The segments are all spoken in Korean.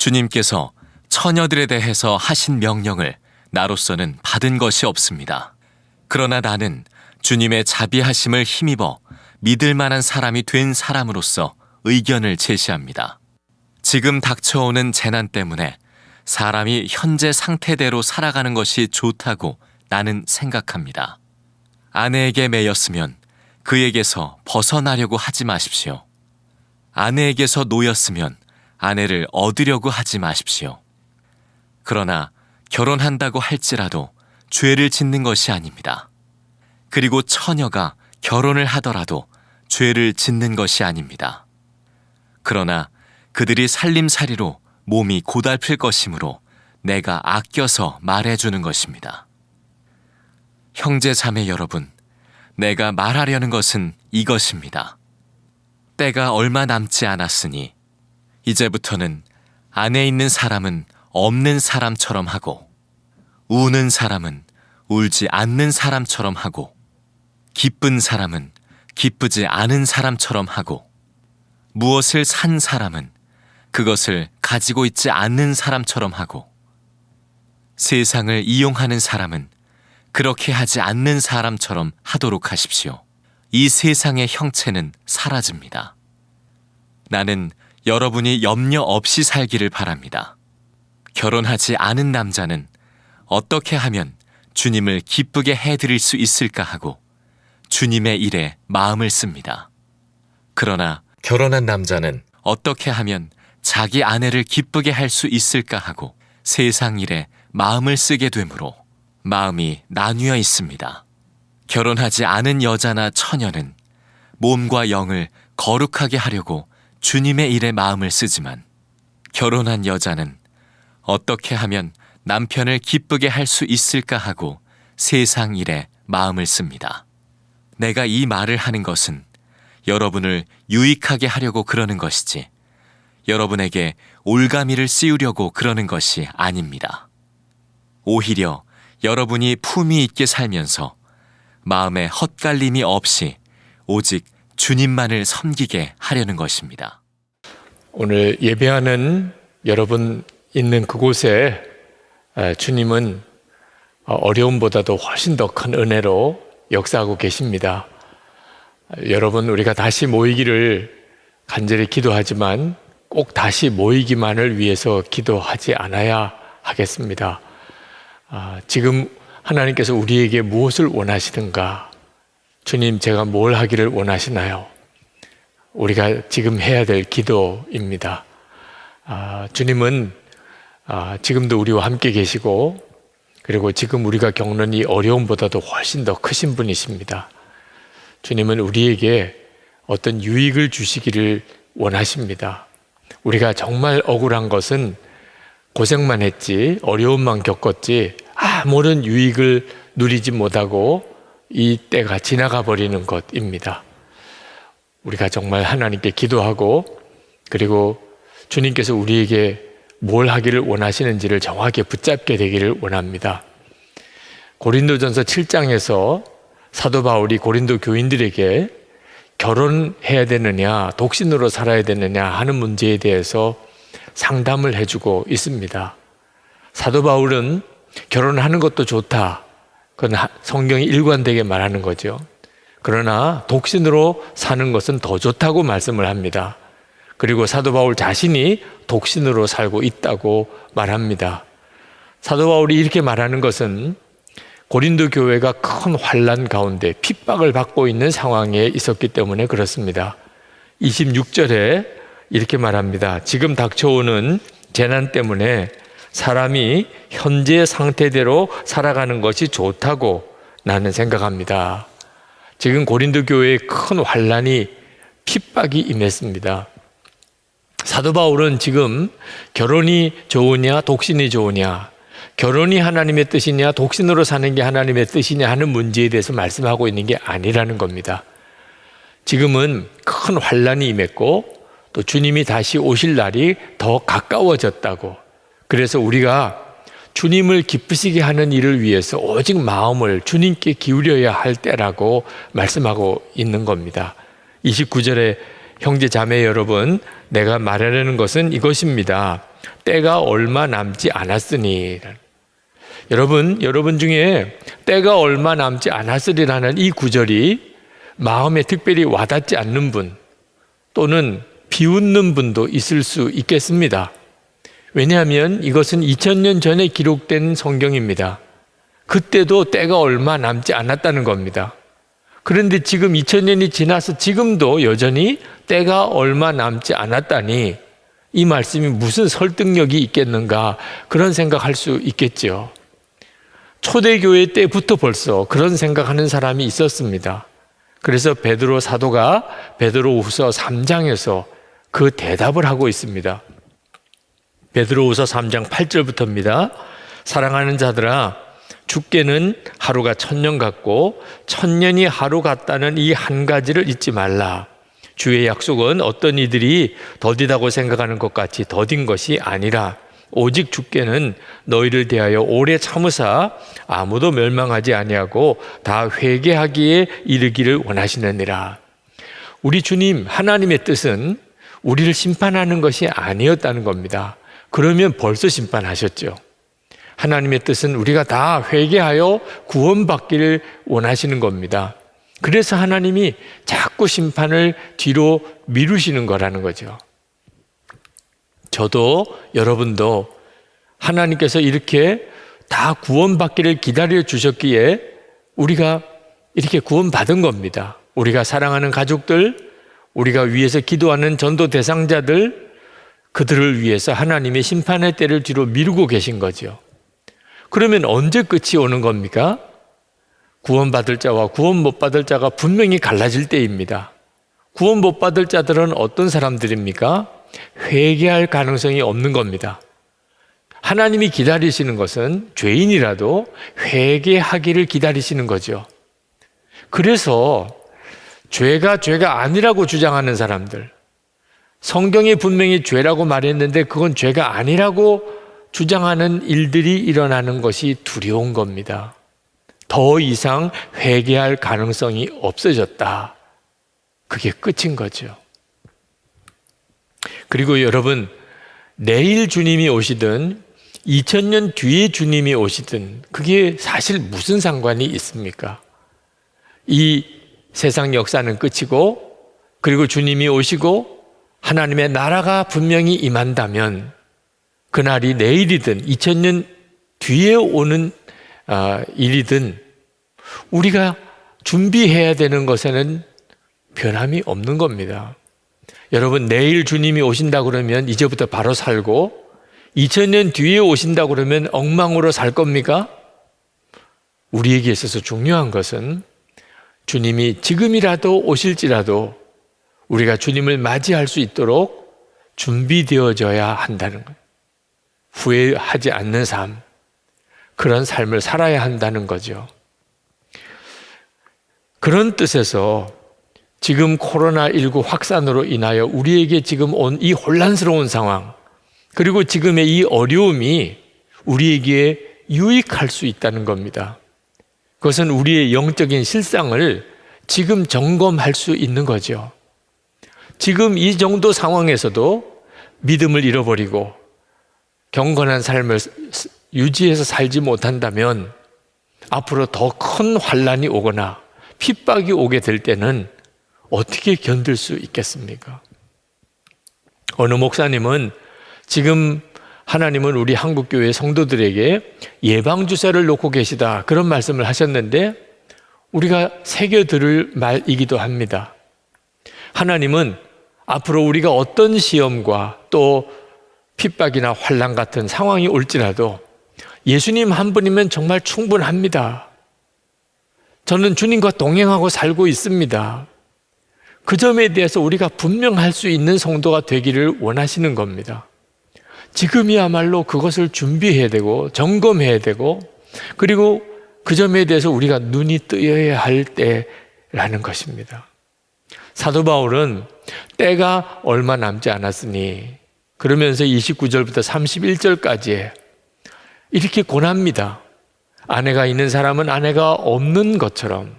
주님께서 처녀들에 대해서 하신 명령을 나로서는 받은 것이 없습니다. 그러나 나는 주님의 자비하심을 힘입어 믿을 만한 사람이 된 사람으로서 의견을 제시합니다. 지금 닥쳐오는 재난 때문에 사람이 현재 상태대로 살아가는 것이 좋다고 나는 생각합니다. 아내에게 매였으면 그에게서 벗어나려고 하지 마십시오. 아내에게서 놓였으면 아내를 얻으려고 하지 마십시오. 그러나 결혼한다고 할지라도 죄를 짓는 것이 아닙니다. 그리고 처녀가 결혼을 하더라도 죄를 짓는 것이 아닙니다. 그러나 그들이 살림살이로 몸이 고달플 것이므로 내가 아껴서 말해주는 것입니다. 형제 자매 여러분, 내가 말하려는 것은 이것입니다. 때가 얼마 남지 않았으니 이제부터는 안에 있는 사람은 없는 사람처럼 하고 우는 사람은 울지 않는 사람처럼 하고 기쁜 사람은 기쁘지 않은 사람처럼 하고 무엇을 산 사람은 그것을 가지고 있지 않는 사람처럼 하고 세상을 이용하는 사람은 그렇게 하지 않는 사람처럼 하도록 하십시오. 이 세상의 형체는 사라집니다. 나는 여러분이 염려 없이 살기를 바랍니다. 결혼하지 않은 남자는 어떻게 하면 주님을 기쁘게 해드릴 수 있을까 하고 주님의 일에 마음을 씁니다. 그러나 결혼한 남자는 어떻게 하면 자기 아내를 기쁘게 할 수 있을까 하고 세상 일에 마음을 쓰게 되므로 마음이 나뉘어 있습니다. 결혼하지 않은 여자나 처녀는 몸과 영을 거룩하게 하려고 주님의 일에 마음을 쓰지만 결혼한 여자는 어떻게 하면 남편을 기쁘게 할 수 있을까 하고 세상 일에 마음을 씁니다. 내가 이 말을 하는 것은 여러분을 유익하게 하려고 그러는 것이지 여러분에게 올가미를 씌우려고 그러는 것이 아닙니다. 오히려 여러분이 품위 있게 살면서 마음에 헛갈림이 없이 오직 주님만을 섬기게 하려는 것입니다. 오늘 예배하는 여러분 있는 그곳에 주님은 어려움보다도 훨씬 더 큰 은혜로 역사하고 계십니다. 여러분, 우리가 다시 모이기를 간절히 기도하지만 꼭 다시 모이기만을 위해서 기도하지 않아야 하겠습니다. 지금 하나님께서 우리에게 무엇을 원하시는가? 주님, 제가 뭘 하기를 원하시나요? 우리가 지금 해야 될 기도입니다. 주님은 지금도 우리와 함께 계시고 그리고 지금 우리가 겪는 이 어려움보다도 훨씬 더 크신 분이십니다. 주님은 우리에게 어떤 유익을 주시기를 원하십니다. 우리가 정말 억울한 것은 고생만 했지 어려움만 겪었지 아무런 유익을 누리지 못하고 이 때가 지나가 버리는 것입니다. 우리가 정말 하나님께 기도하고 그리고 주님께서 우리에게 뭘 하기를 원하시는지를 정확히 붙잡게 되기를 원합니다. 고린도전서 7장에서 사도 바울이 고린도 교인들에게 결혼해야 되느냐 독신으로 살아야 되느냐 하는 문제에 대해서 상담을 해주고 있습니다. 사도 바울은 결혼하는 것도 좋다. 그건 성경이 일관되게 말하는 거죠. 그러나 독신으로 사는 것은 더 좋다고 말씀을 합니다. 그리고 사도 바울 자신이 독신으로 살고 있다고 말합니다. 사도 바울이 이렇게 말하는 것은 고린도 교회가 큰 환난 가운데 핍박을 받고 있는 상황에 있었기 때문에 그렇습니다. 26절에 이렇게 말합니다. 지금 닥쳐오는 재난 때문에 사람이 현재 상태대로 살아가는 것이 좋다고 나는 생각합니다. 지금 고린도 교회에 큰 환난이 핍박이 임했습니다. 사도 바울은 지금 결혼이 좋으냐 독신이 좋으냐 결혼이 하나님의 뜻이냐 독신으로 사는 게 하나님의 뜻이냐 하는 문제에 대해서 말씀하고 있는 게 아니라는 겁니다. 지금은 큰 환난이 임했고 또 주님이 다시 오실 날이 더 가까워졌다고 그래서 우리가 주님을 기쁘시게 하는 일을 위해서 오직 마음을 주님께 기울여야 할 때라고 말씀하고 있는 겁니다. 29절에 형제 자매 여러분, 내가 말하려는 것은 이것입니다. 때가 얼마 남지 않았으니. 여러분 중에 때가 얼마 남지 않았으리라는 이 구절이 마음에 특별히 와닿지 않는 분 또는 비웃는 분도 있을 수 있겠습니다. 왜냐하면 이것은 2000년 전에 기록된 성경입니다. 그때도 때가 얼마 남지 않았다는 겁니다. 그런데 지금 2000년이 지나서 지금도 여전히 때가 얼마 남지 않았다니 이 말씀이 무슨 설득력이 있겠는가 그런 생각할 수 있겠죠. 초대교회 때부터 벌써 그런 생각하는 사람이 있었습니다. 그래서 베드로 사도가 베드로후서 3장에서 그 대답을 하고 있습니다. 베드로후서 3장 8절부터입니다. 사랑하는 자들아, 주께는 하루가 1000년 같고 1000년이 하루 같다는 이 한 가지를 잊지 말라. 주의 약속은 어떤 이들이 더디다고 생각하는 것 같이 더딘 것이 아니라 오직 주께는 너희를 대하여 오래 참으사 아무도 멸망하지 아니하고 다 회개하기에 이르기를 원하시느니라. 우리 주님 하나님의 뜻은 우리를 심판하는 것이 아니었다는 겁니다. 그러면 벌써 심판하셨죠. 하나님의 뜻은 우리가 다 회개하여 구원받기를 원하시는 겁니다. 그래서 하나님이 자꾸 심판을 뒤로 미루시는 거라는 거죠. 저도 여러분도 하나님께서 이렇게 다 구원받기를 기다려 주셨기에 우리가 이렇게 구원받은 겁니다. 우리가 사랑하는 가족들, 우리가 위해서 기도하는 전도 대상자들, 그들을 위해서 하나님의 심판의 때를 뒤로 미루고 계신 거죠. 그러면 언제 끝이 오는 겁니까? 구원받을 자와 구원 못 받을 자가 분명히 갈라질 때입니다. 구원 못 받을 자들은 어떤 사람들입니까? 회개할 가능성이 없는 겁니다. 하나님이 기다리시는 것은 죄인이라도 회개하기를 기다리시는 거죠. 그래서 죄가 아니라고 주장하는 사람들, 성경에 분명히 죄라고 말했는데 그건 죄가 아니라고 주장하는 일들이 일어나는 것이 두려운 겁니다. 더 이상 회개할 가능성이 없어졌다. 그게 끝인 거죠. 그리고 여러분, 내일 주님이 오시든 2000년 뒤에 주님이 오시든 그게 사실 무슨 상관이 있습니까? 이 세상 역사는 끝이고 그리고 주님이 오시고 하나님의 나라가 분명히 임한다면 그날이 내일이든 2000년 뒤에 오는 일이든 우리가 준비해야 되는 것에는 변함이 없는 겁니다. 여러분, 내일 주님이 오신다 그러면 이제부터 바로 살고 2000년 뒤에 오신다 그러면 엉망으로 살 겁니까? 우리에게 있어서 중요한 것은 주님이 지금이라도 오실지라도 우리가 주님을 맞이할 수 있도록 준비되어져야 한다는 거예요. 후회하지 않는 삶, 그런 삶을 살아야 한다는 거죠. 그런 뜻에서 지금 코로나19 확산으로 인하여 우리에게 지금 온 이 혼란스러운 상황, 그리고 지금의 이 어려움이 우리에게 유익할 수 있다는 겁니다. 그것은 우리의 영적인 실상을 지금 점검할 수 있는 거죠. 지금 이 정도 상황에서도 믿음을 잃어버리고 경건한 삶을 유지해서 살지 못한다면 앞으로 더 큰 환난이 오거나 핍박이 오게 될 때는 어떻게 견딜 수 있겠습니까? 어느 목사님은 지금 하나님은 우리 한국교회 성도들에게 예방주사를 놓고 계시다 그런 말씀을 하셨는데 우리가 새겨들을 말이기도 합니다. 하나님은 앞으로 우리가 어떤 시험과 또 핍박이나 환난 같은 상황이 올지라도 예수님 한 분이면 정말 충분합니다. 저는 주님과 동행하고 살고 있습니다. 그 점에 대해서 우리가 분명할 수 있는 성도가 되기를 원하시는 겁니다. 지금이야말로 그것을 준비해야 되고 점검해야 되고 그리고 그 점에 대해서 우리가 눈이 뜨여야 할 때라는 것입니다. 사도 바울은 때가 얼마 남지 않았으니 그러면서 29절부터 31절까지 이렇게 권합니다. 아내가 있는 사람은 아내가 없는 것처럼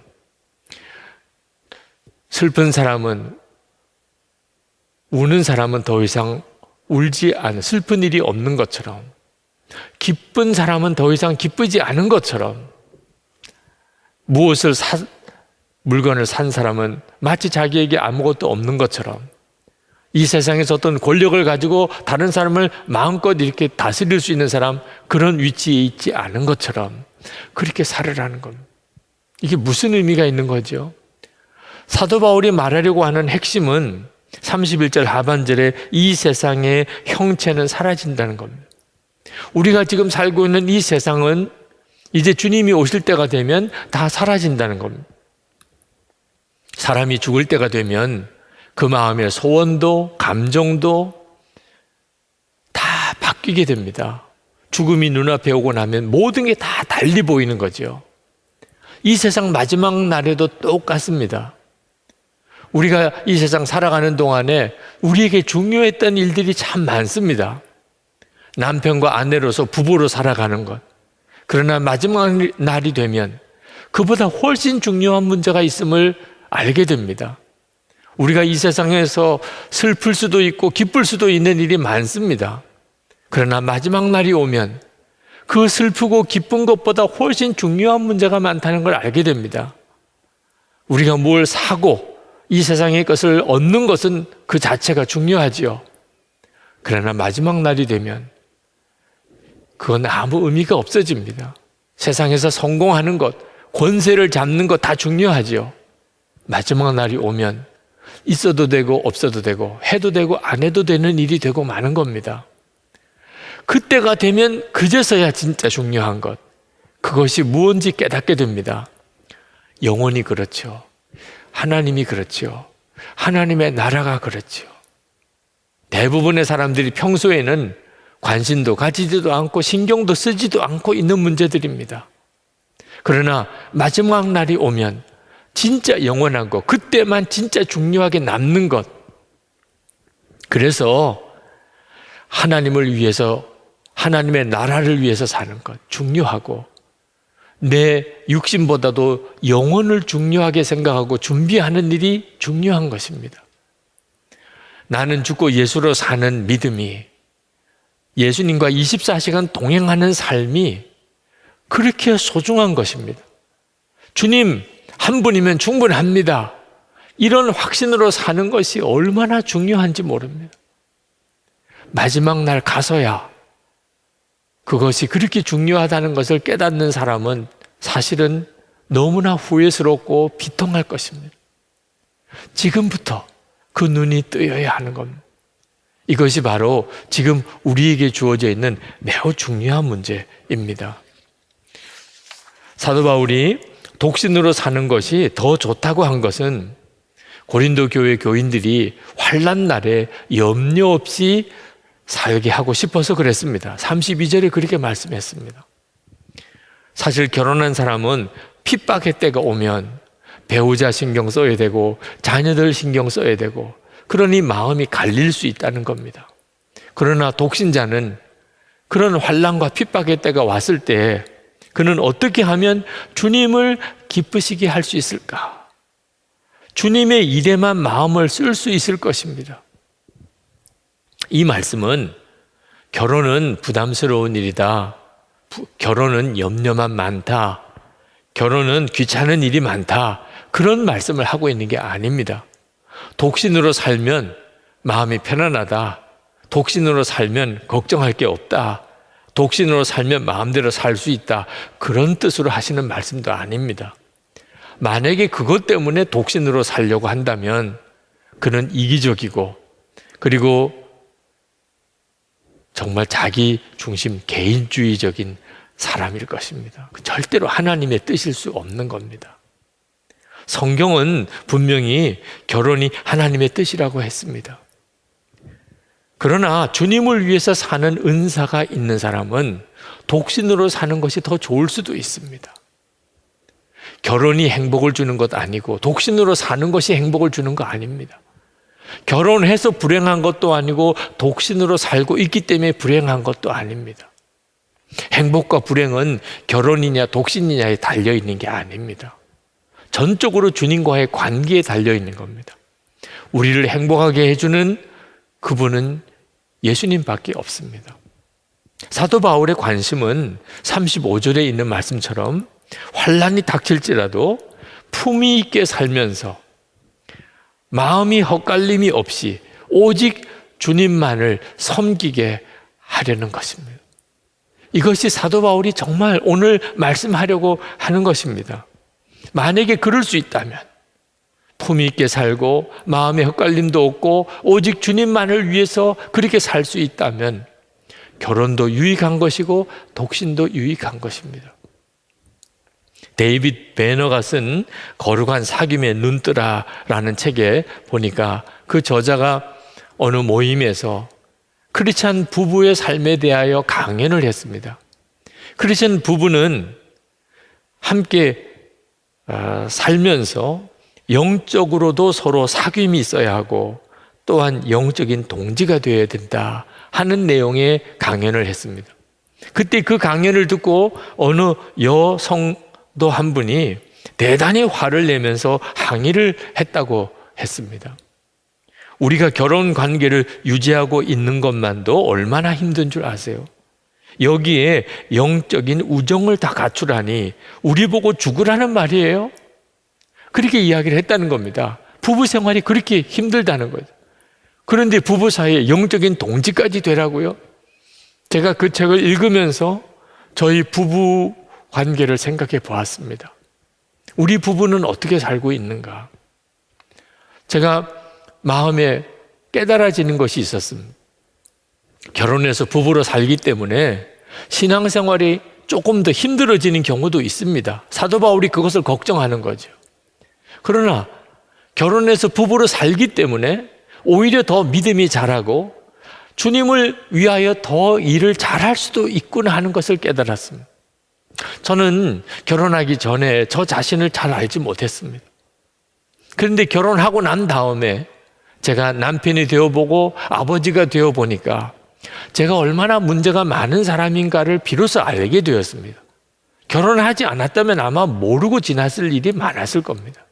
슬픈 사람은 우는 사람은 더 이상 슬픈 일이 없는 것처럼, 기쁜 사람은 더 이상 기쁘지 않은 것처럼, 물건을 산 사람은 마치 자기에게 아무것도 없는 것처럼, 이 세상에서 어떤 권력을 가지고 다른 사람을 마음껏 이렇게 다스릴 수 있는 사람, 그런 위치에 있지 않은 것처럼 그렇게 살으라는 겁니다. 이게 무슨 의미가 있는 거죠? 사도 바울이 말하려고 하는 핵심은 31절 하반절에 이 세상의 형체는 사라진다는 겁니다. 우리가 지금 살고 있는 이 세상은 이제 주님이 오실 때가 되면 다 사라진다는 겁니다. 사람이 죽을 때가 되면 그 마음의 소원도 감정도 다 바뀌게 됩니다. 죽음이 눈앞에 오고 나면 모든 게 다 달리 보이는 거죠. 이 세상 마지막 날에도 똑같습니다. 우리가 이 세상 살아가는 동안에 우리에게 중요했던 일들이 참 많습니다. 남편과 아내로서 부부로 살아가는 것. 그러나 마지막 날이 되면 그보다 훨씬 중요한 문제가 있음을 알게 됩니다. 우리가 이 세상에서 슬플 수도 있고 기쁠 수도 있는 일이 많습니다. 그러나 마지막 날이 오면 그 슬프고 기쁜 것보다 훨씬 중요한 문제가 많다는 걸 알게 됩니다. 우리가 뭘 사고 이 세상의 것을 얻는 것은 그 자체가 중요하지요. 그러나 마지막 날이 되면 그건 아무 의미가 없어집니다. 세상에서 성공하는 것, 권세를 잡는 것 다 중요하지요. 마지막 날이 오면 있어도 되고 없어도 되고 해도 되고 안 해도 되는 일이 되고 마는 겁니다. 그때가 되면 그제서야 진짜 중요한 것, 그것이 무엇인지 깨닫게 됩니다. 영혼이 그렇죠. 하나님이 그렇죠. 하나님의 나라가 그렇죠. 대부분의 사람들이 평소에는 관심도 가지지도 않고 신경도 쓰지도 않고 있는 문제들입니다. 그러나 마지막 날이 오면 진짜 영원한 것, 그때만 진짜 중요하게 남는 것. 그래서 하나님을 위해서, 하나님의 나라를 위해서 사는 것 중요하고, 내 육신보다도 영혼을 중요하게 생각하고 준비하는 일이 중요한 것입니다. 나는 죽고 예수로 사는 믿음이, 예수님과 24시간 동행하는 삶이 그렇게 소중한 것입니다. 주님 한 분이면 충분합니다. 이런 확신으로 사는 것이 얼마나 중요한지 모릅니다. 마지막 날 가서야 그것이 그렇게 중요하다는 것을 깨닫는 사람은 사실은 너무나 후회스럽고 비통할 것입니다. 지금부터 그 눈이 뜨여야 하는 겁니다. 이것이 바로 지금 우리에게 주어져 있는 매우 중요한 문제입니다. 사도 바울이 독신으로 사는 것이 더 좋다고 한 것은 고린도 교회 교인들이 환난 날에 염려 없이 살게 하고 싶어서 그랬습니다. 32절에 그렇게 말씀했습니다. 사실 결혼한 사람은 핍박의 때가 오면 배우자 신경 써야 되고 자녀들 신경 써야 되고, 그러니 마음이 갈릴 수 있다는 겁니다. 그러나 독신자는 그런 환난과 핍박의 때가 왔을 때 그는 어떻게 하면 주님을 기쁘시게 할 수 있을까? 주님의 일에만 마음을 쓸 수 있을 것입니다. 이 말씀은 결혼은 부담스러운 일이다, 결혼은 염려만 많다, 결혼은 귀찮은 일이 많다, 그런 말씀을 하고 있는 게 아닙니다. 독신으로 살면 마음이 편안하다, 독신으로 살면 걱정할 게 없다, 독신으로 살면 마음대로 살 수 있다, 그런 뜻으로 하시는 말씀도 아닙니다. 만약에 그것 때문에 독신으로 살려고 한다면 그는 이기적이고, 그리고 정말 자기 중심 개인주의적인 사람일 것입니다. 절대로 하나님의 뜻일 수 없는 겁니다. 성경은 분명히 결혼이 하나님의 뜻이라고 했습니다. 그러나 주님을 위해서 사는 은사가 있는 사람은 독신으로 사는 것이 더 좋을 수도 있습니다. 결혼이 행복을 주는 것 아니고 독신으로 사는 것이 행복을 주는 거 아닙니다. 결혼해서 불행한 것도 아니고 독신으로 살고 있기 때문에 불행한 것도 아닙니다. 행복과 불행은 결혼이냐 독신이냐에 달려있는 게 아닙니다. 전적으로 주님과의 관계에 달려있는 겁니다. 우리를 행복하게 해주는 그분은 예수님밖에 없습니다. 사도 바울의 관심은 35절에 있는 말씀처럼 환난이 닥칠지라도 품위 있게 살면서 마음이 헛갈림이 없이 오직 주님만을 섬기게 하려는 것입니다. 이것이 사도 바울이 정말 오늘 말씀하려고 하는 것입니다. 만약에 그럴 수 있다면 품위 있게 살고 마음의 헛갈림도 없고 오직 주님만을 위해서 그렇게 살 수 있다면 결혼도 유익한 것이고 독신도 유익한 것입니다. 데이빗 베너가 쓴 거룩한 사귐의 눈뜨라라는 책에 보니까 그 저자가 어느 모임에서 크리스찬 부부의 삶에 대하여 강연을 했습니다. 크리스찬 부부는 함께 살면서 영적으로도 서로 사귐이 있어야 하고 또한 영적인 동지가 되어야 된다 하는 내용의 강연을 했습니다. 그때 그 강연을 듣고 어느 여성도 한 분이 대단히 화를 내면서 항의를 했다고 했습니다. 우리가 결혼 관계를 유지하고 있는 것만도 얼마나 힘든 줄 아세요? 여기에 영적인 우정을 다 갖추라니 우리 보고 죽으라는 말이에요? 그렇게 이야기를 했다는 겁니다. 부부 생활이 그렇게 힘들다는 거죠. 그런데 부부 사이에 영적인 동지까지 되라고요? 제가 그 책을 읽으면서 저희 부부 관계를 생각해 보았습니다. 우리 부부는 어떻게 살고 있는가? 제가 마음에 깨달아지는 것이 있었습니다. 결혼해서 부부로 살기 때문에 신앙생활이 조금 더 힘들어지는 경우도 있습니다. 사도 바울이 그것을 걱정하는 거죠. 그러나 결혼해서 부부로 살기 때문에 오히려 더 믿음이 자라고 주님을 위하여 더 일을 잘할 수도 있구나 하는 것을 깨달았습니다. 저는 결혼하기 전에 저 자신을 잘 알지 못했습니다. 그런데 결혼하고 난 다음에 제가 남편이 되어보고 아버지가 되어보니까 제가 얼마나 문제가 많은 사람인가를 비로소 알게 되었습니다. 결혼하지 않았다면 아마 모르고 지났을 일이 많았을 겁니다.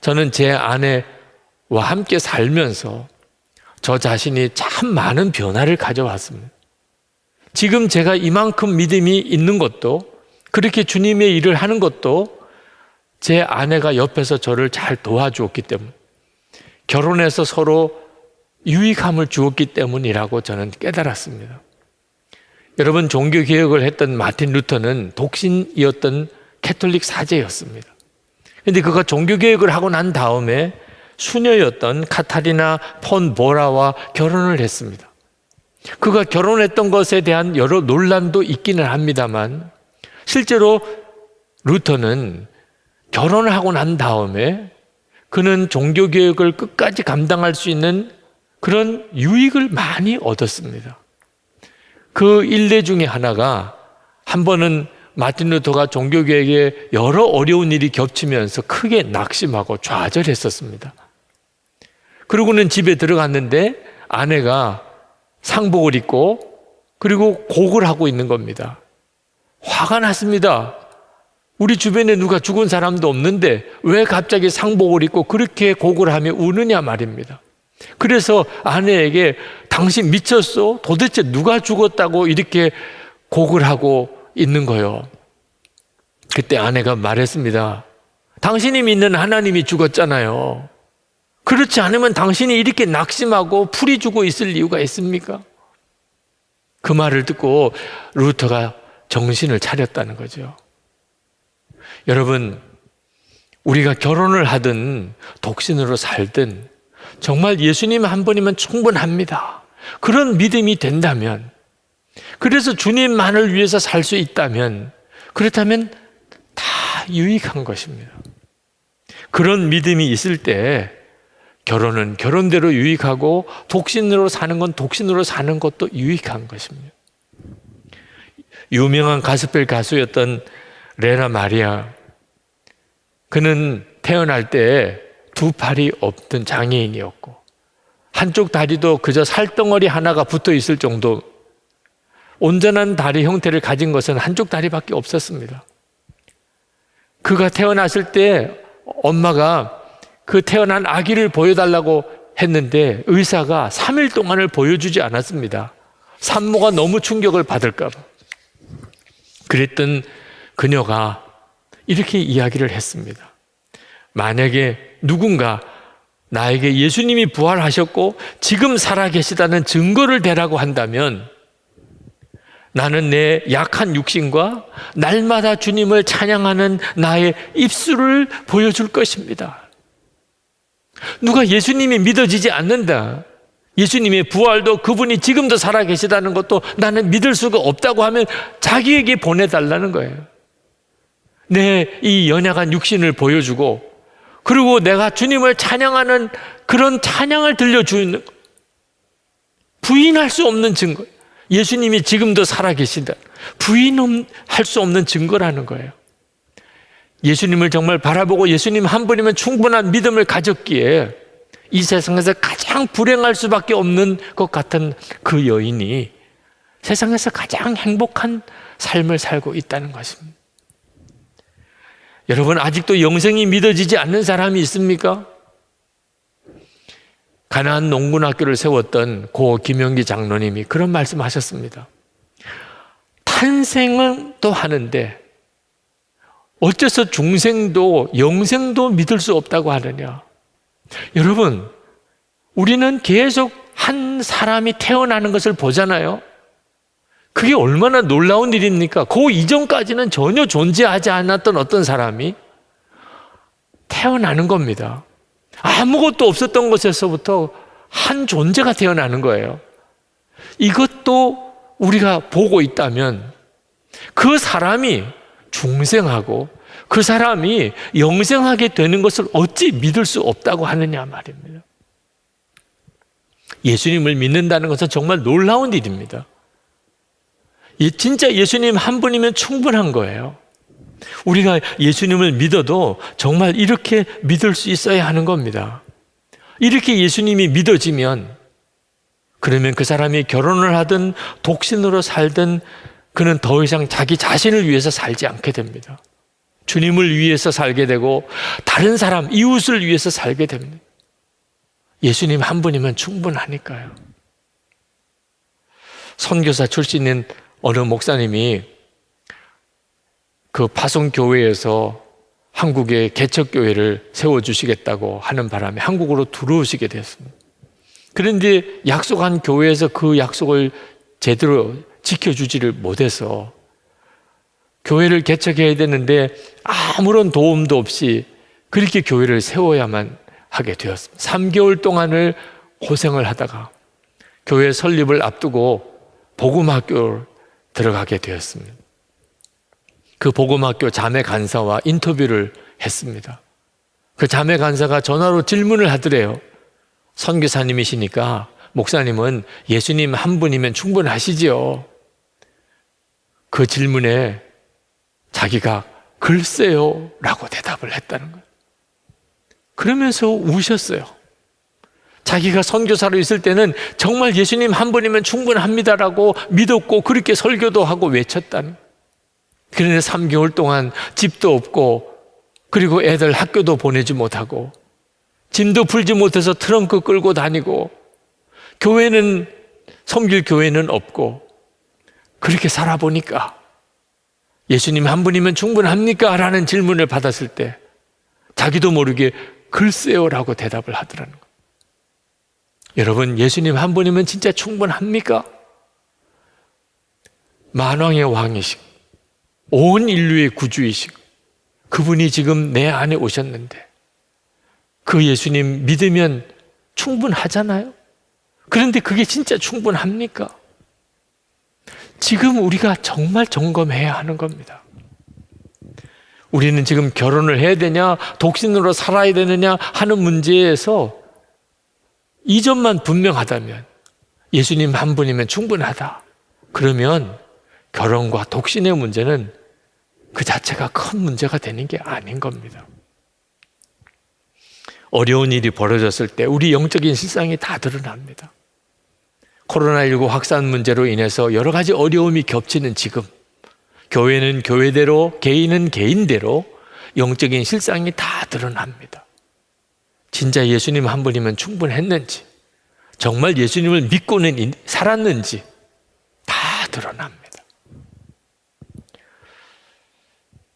저는 제 아내와 함께 살면서 저 자신이 참 많은 변화를 가져왔습니다. 지금 제가 이만큼 믿음이 있는 것도, 그렇게 주님의 일을 하는 것도 제 아내가 옆에서 저를 잘 도와주었기 때문, 결혼해서 서로 유익함을 주었기 때문이라고 저는 깨달았습니다. 여러분, 종교개혁을 했던 마틴 루터는 독신이었던 캐톨릭 사제였습니다. 그런데 그가 종교개혁을 하고 난 다음에 수녀였던 카타리나 폰 보라와 결혼을 했습니다. 그가 결혼했던 것에 대한 여러 논란도 있기는 합니다만 실제로 루터는 결혼을 하고 난 다음에 그는 종교개혁을 끝까지 감당할 수 있는 그런 유익을 많이 얻었습니다. 그 일례 중에 하나가, 한 번은 마틴 루터가 종교개혁에 여러 어려운 일이 겹치면서 크게 낙심하고 좌절했었습니다. 그러고는 집에 들어갔는데 아내가 상복을 입고 그리고 곡을 하고 있는 겁니다. 화가 났습니다. 우리 주변에 누가 죽은 사람도 없는데 왜 갑자기 상복을 입고 그렇게 곡을 하며 우느냐 말입니다. 그래서 아내에게 당신 미쳤어? 도대체 누가 죽었다고 이렇게 곡을 하고 있는 거요? 그때 아내가 말했습니다. 당신이 믿는 하나님이 죽었잖아요. 그렇지 않으면 당신이 이렇게 낙심하고 풀이 주고 있을 이유가 있습니까? 그 말을 듣고 루터가 정신을 차렸다는 거죠. 여러분, 우리가 결혼을 하든 독신으로 살든 정말 예수님 한 분이면 충분합니다. 그런 믿음이 된다면, 그래서 주님만을 위해서 살 수 있다면, 그렇다면 다 유익한 것입니다. 그런 믿음이 있을 때 결혼은 결혼대로 유익하고 독신으로 사는 건 독신으로 사는 것도 유익한 것입니다. 유명한 가스펠 가수였던 레나 마리아, 그는 태어날 때 두 팔이 없던 장애인이었고 한쪽 다리도 그저 살덩어리 하나가 붙어 있을 정도, 온전한 다리 형태를 가진 것은 한쪽 다리밖에 없었습니다. 그가 태어났을 때 엄마가 그 태어난 아기를 보여달라고 했는데 의사가 3일 동안을 보여주지 않았습니다. 산모가 너무 충격을 받을까 봐. 그랬던 그녀가 이렇게 이야기를 했습니다. 만약에 누군가 나에게 예수님이 부활하셨고 지금 살아계시다는 증거를 대라고 한다면 나는 내 약한 육신과 날마다 주님을 찬양하는 나의 입술을 보여줄 것입니다. 누가 예수님이 믿어지지 않는다, 예수님의 부활도 그분이 지금도 살아계시다는 것도 나는 믿을 수가 없다고 하면 자기에게 보내달라는 거예요. 내 이 연약한 육신을 보여주고 그리고 내가 주님을 찬양하는 그런 찬양을 들려주는, 부인할 수 없는 증거, 예수님이 지금도 살아계신다, 부인할 수 없는 증거라는 거예요. 예수님을 정말 바라보고 예수님 한 분이면 충분한 믿음을 가졌기에 이 세상에서 가장 불행할 수밖에 없는 것 같은 그 여인이 세상에서 가장 행복한 삶을 살고 있다는 것입니다. 여러분, 아직도 영생이 믿어지지 않는 사람이 있습니까? 가나안 농군학교를 세웠던 고 김영기 장로님이 그런 말씀하셨습니다. 탄생은 또 하는데 어째서 중생도 영생도 믿을 수 없다고 하느냐. 여러분, 우리는 계속 한 사람이 태어나는 것을 보잖아요. 그게 얼마나 놀라운 일입니까? 그 이전까지는 전혀 존재하지 않았던 어떤 사람이 태어나는 겁니다. 아무것도 없었던 것에서부터 한 존재가 태어나는 거예요. 이것도 우리가 보고 있다면 그 사람이 중생하고 그 사람이 영생하게 되는 것을 어찌 믿을 수 없다고 하느냐 말입니다. 예수님을 믿는다는 것은 정말 놀라운 일입니다. 진짜 예수님 한 분이면 충분한 거예요. 우리가 예수님을 믿어도 정말 이렇게 믿을 수 있어야 하는 겁니다. 이렇게 예수님이 믿어지면 그러면 그 사람이 결혼을 하든 독신으로 살든 그는 더 이상 자기 자신을 위해서 살지 않게 됩니다. 주님을 위해서 살게 되고 다른 사람, 이웃을 위해서 살게 됩니다. 예수님 한 분이면 충분하니까요. 선교사 출신인 어느 목사님이 그 파송교회에서 한국에 개척교회를 세워주시겠다고 하는 바람에 한국으로 들어오시게 됐습니다. 그런데 약속한 교회에서 그 약속을 제대로 지켜주지를 못해서 교회를 개척해야 되는데 아무런 도움도 없이 그렇게 교회를 세워야만 하게 되었습니다. 3개월 동안을 고생을 하다가 교회 설립을 앞두고 복음학교를 들어가게 되었습니다. 그 복음학교 자매 간사와 인터뷰를 했습니다. 그 자매 간사가 전화로 질문을 하더래요. 선교사님이시니까 목사님은 예수님 한 분이면 충분하시지요? 그 질문에 자기가 글쎄요 라고 대답을 했다는 거예요. 그러면서 우셨어요. 자기가 선교사로 있을 때는 정말 예수님 한 분이면 충분합니다라고 믿었고 그렇게 설교도 하고 외쳤다는 거예요. 그런데 3개월 동안 집도 없고 그리고 애들 학교도 보내지 못하고 짐도 풀지 못해서 트렁크 끌고 다니고 교회는 섬길 교회는 없고 그렇게 살아보니까 예수님 한 분이면 충분합니까? 라는 질문을 받았을 때 자기도 모르게 글쎄요 라고 대답을 하더라는 거예요. 여러분, 예수님 한 분이면 진짜 충분합니까? 만왕의 왕이시고 온 인류의 구주이시고 그분이 지금 내 안에 오셨는데 그 예수님 믿으면 충분하잖아요. 그런데 그게 진짜 충분합니까? 지금 우리가 정말 점검해야 하는 겁니다. 우리는 지금 결혼을 해야 되냐, 독신으로 살아야 되느냐 하는 문제에서 이점만 분명하다면 예수님 한 분이면 충분하다. 그러면 결혼과 독신의 문제는 그 자체가 큰 문제가 되는 게 아닌 겁니다. 어려운 일이 벌어졌을 때 우리 영적인 실상이 다 드러납니다. 코로나19 확산 문제로 인해서 여러 가지 어려움이 겹치는 지금 교회는 교회대로 개인은 개인대로 영적인 실상이 다 드러납니다. 진짜 예수님 한 분이면 충분했는지, 정말 예수님을 믿고는 살았는지 다 드러납니다.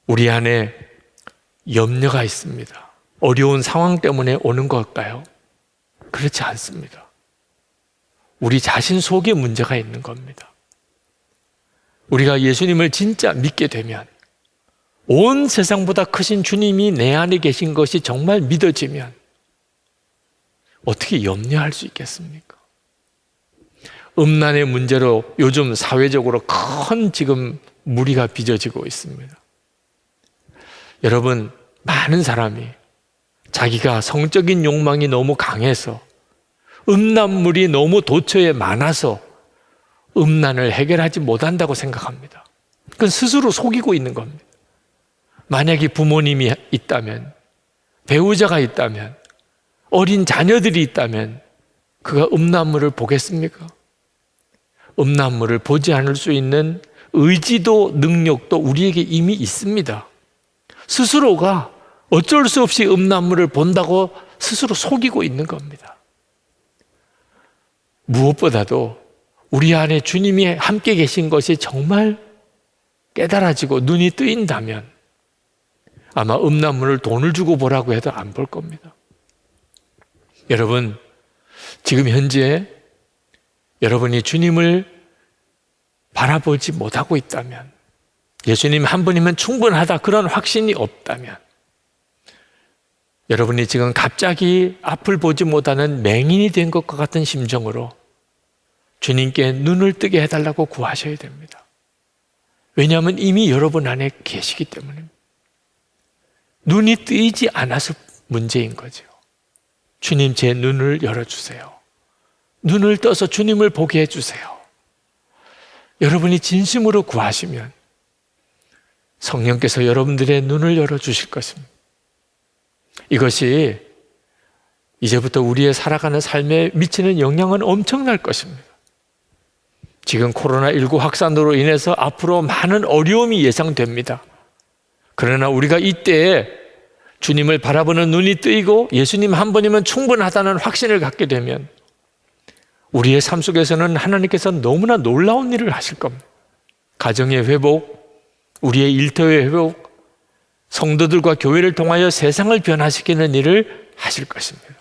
우리 안에 염려가 있습니다. 어려운 상황 때문에 오는 걸까요? 그렇지 않습니다. 우리 자신 속에 문제가 있는 겁니다. 우리가 예수님을 진짜 믿게 되면, 온 세상보다 크신 주님이 내 안에 계신 것이 정말 믿어지면 어떻게 염려할 수 있겠습니까? 음란의 문제로 요즘 사회적으로 큰 지금 무리가 빚어지고 있습니다. 여러분, 많은 사람이 자기가 성적인 욕망이 너무 강해서, 음란물이 너무 도처에 많아서 음란을 해결하지 못한다고 생각합니다. 그건 스스로 속이고 있는 겁니다. 만약에 부모님이 있다면, 배우자가 있다면, 어린 자녀들이 있다면 그가 음란물을 보겠습니까? 음란물을 보지 않을 수 있는 의지도 능력도 우리에게 이미 있습니다. 스스로가 어쩔 수 없이 음란물을 본다고 스스로 속이고 있는 겁니다. 무엇보다도 우리 안에 주님이 함께 계신 것이 정말 깨달아지고 눈이 뜨인다면 아마 음란물을 돈을 주고 보라고 해도 안 볼 겁니다. 여러분, 지금 현재 여러분이 주님을 바라보지 못하고 있다면, 예수님 한 분이면 충분하다 그런 확신이 없다면, 여러분이 지금 갑자기 앞을 보지 못하는 맹인이 된 것과 같은 심정으로 주님께 눈을 뜨게 해달라고 구하셔야 됩니다. 왜냐하면 이미 여러분 안에 계시기 때문입니다. 눈이 뜨이지 않아서 문제인 거죠. 주님, 제 눈을 열어주세요. 눈을 떠서 주님을 보게 해주세요. 여러분이 진심으로 구하시면 성령께서 여러분들의 눈을 열어주실 것입니다. 이것이 이제부터 우리의 살아가는 삶에 미치는 영향은 엄청날 것입니다. 지금 코로나19 확산으로 인해서 앞으로 많은 어려움이 예상됩니다. 그러나 우리가 이때에 주님을 바라보는 눈이 뜨이고 예수님 한 분이면 충분하다는 확신을 갖게 되면 우리의 삶 속에서는 하나님께서 너무나 놀라운 일을 하실 겁니다. 가정의 회복, 우리의 일터의 회복, 성도들과 교회를 통하여 세상을 변화시키는 일을 하실 것입니다.